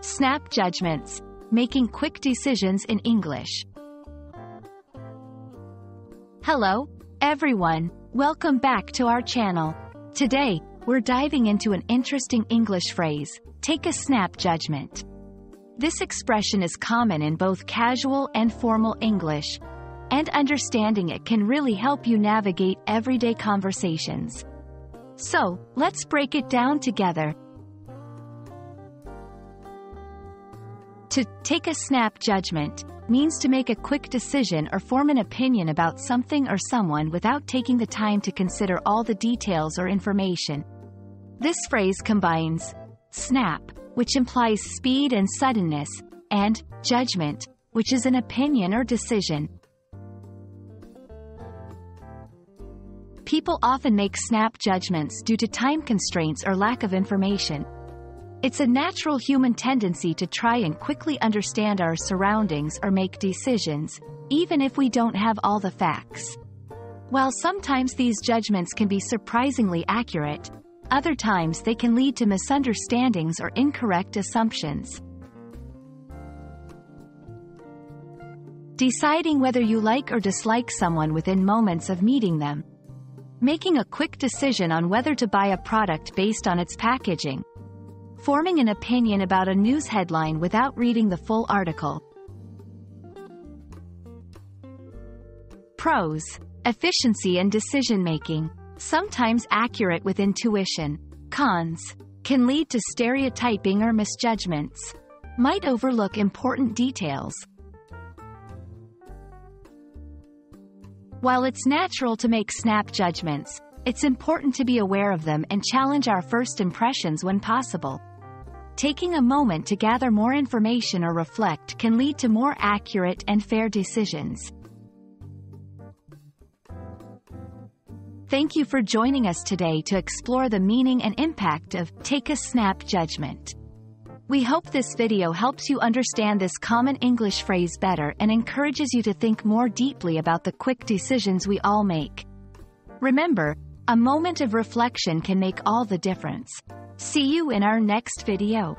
Snap judgments. Making quick decisions in English. Hello, everyone. Welcome back to our channel. Today, we're diving into an interesting English phrase, take a snap judgment. This expression is common in both casual and formal English, and understanding it can really help you navigate everyday conversations. So, let's break it down together. To take a snap judgment means to make a quick decision or form an opinion about something or someone without taking the time to consider all the details or information. This phrase combines snap, which implies speed and suddenness, and judgment, which is an opinion or decision. People often make snap judgments due to time constraints or lack of information. It's a natural human tendency to try and quickly understand our surroundings or make decisions, even if we don't have all the facts. While sometimes these judgments can be surprisingly accurate, other times they can lead to misunderstandings or incorrect assumptions. Deciding whether you like or dislike someone within moments of meeting them. Making a quick decision on whether to buy a product based on its packaging. Forming an opinion about a news headline without reading the full article. Pros: efficiency and decision-making. Sometimes accurate with intuition. Cons: can lead to stereotyping or misjudgments. Might overlook important details. While it's natural to make snap judgments, it's important to be aware of them and challenge our first impressions when possible. Taking a moment to gather more information or reflect can lead to more accurate and fair decisions. Thank you for joining us today to explore the meaning and impact of take a snap judgment. We hope this video helps you understand this common English phrase better and encourages you to think more deeply about the quick decisions we all make. Remember, a moment of reflection can make all the difference. See you in our next video.